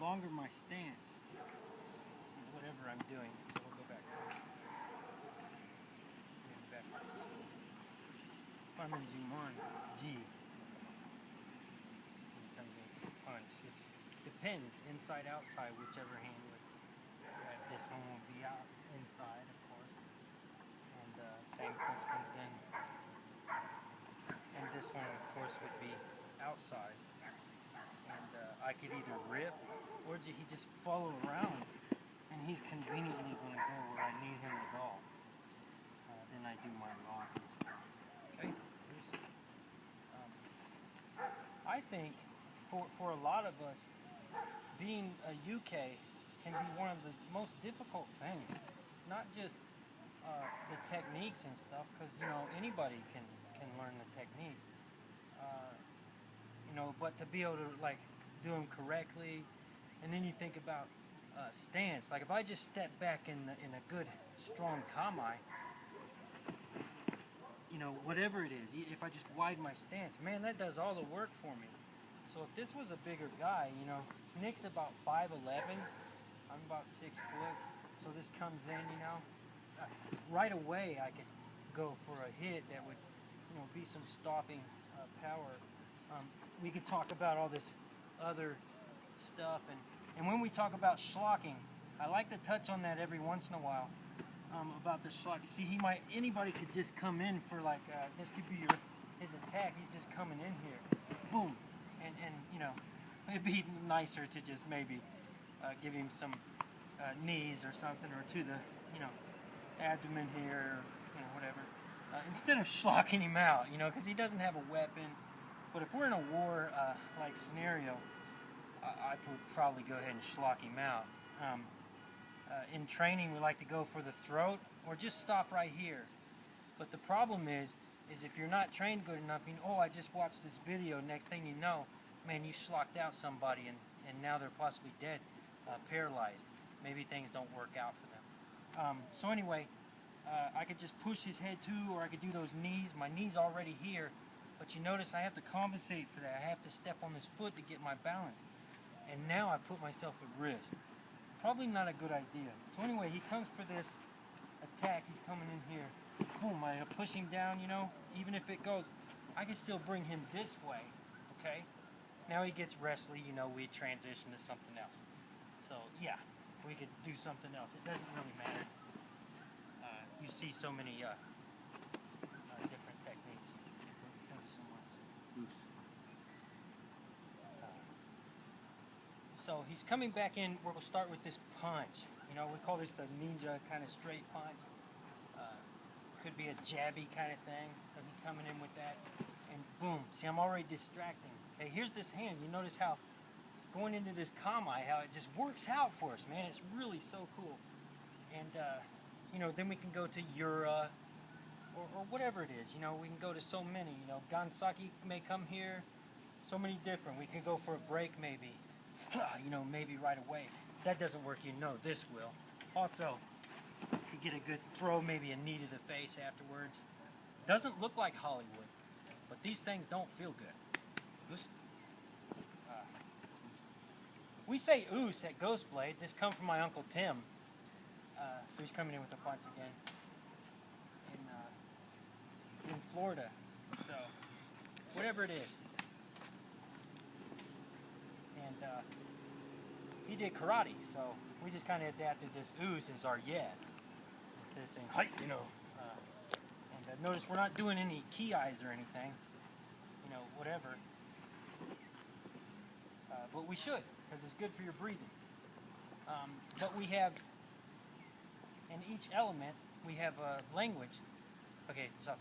longer my stance, whatever I'm doing. So we'll go back. If I'm going to zoom on, G. It comes in punch. It depends, inside, outside, whichever hand would. This one will be out inside, of course. And same punch comes in. And this one, of course, would be outside. And I could either rip or he just follow around, and he's conveniently going to go where I need him to go. Then I do my lock and stuff. Okay. I think for a lot of us, being a UK can be one of the most difficult things. Not just the techniques and stuff, because anybody can learn the technique. But to be able to do them correctly, and then you think about stance. Like if I just step back in a good strong kami, whatever it is, if I just widen my stance, man, that does all the work for me. So if this was a bigger guy, Nick's about 5'11", I'm about 6 foot, so this comes in, right away I could go for a hit that would, be some stopping power. We could talk about all this other stuff, and when we talk about schlocking, I like to touch on that every once in a while, about the schlock. See, anybody could just come in for this could be his attack. He's just coming in here, boom, and it'd be nicer to just maybe give him some knees or something, or to the abdomen here, or whatever, instead of schlocking him out, because he doesn't have a weapon. But if we're in a war like scenario, I would probably go ahead and schlock him out. In training, we like to go for the throat or just stop right here. But the problem is if you're not trained good enough, I just watched this video, next thing you know, man, you schlocked out somebody and now they're possibly dead, paralyzed. Maybe things don't work out for them. So anyway, I could just push his head too, or I could do those knees. My knee's already here, but you notice I have to compensate for that. I have to step on this foot to get my balance. And now I put myself at risk. Probably not a good idea. So anyway, he comes for this attack. He's coming in here. Boom, I push him down, even if it goes, I can still bring him this way, okay? Now he gets wrestly, we transition to something else. So yeah, we could do something else. It doesn't really matter. You see so many different techniques. Thank you so much. So he's coming back in. We'll start with this punch. We call this the ninja kind of straight punch. Could be a jabby kind of thing. So he's coming in with that, and boom. See, I'm already distracting. Okay, here's this hand. You notice how going into this kami, how it just works out for us, man. It's really so cool. And then we can go to Yura, or whatever it is. We can go to so many. Gansaki may come here. So many different. We can go for a break maybe. Maybe right away. If that doesn't work, this will. Also, you get a good throw, maybe a knee to the face afterwards. Doesn't look like Hollywood, but these things don't feel good. We say oos at Ghost Blade. This comes from my Uncle Tim. So he's coming in with a punch again in Florida. So whatever it is. And he did karate, so we just kind of adapted this ooze as our yes. Instead of saying height, and notice we're not doing any key eyes or anything, whatever. But we should, because it's good for your breathing. But we have, in each element, we have a language. Okay, so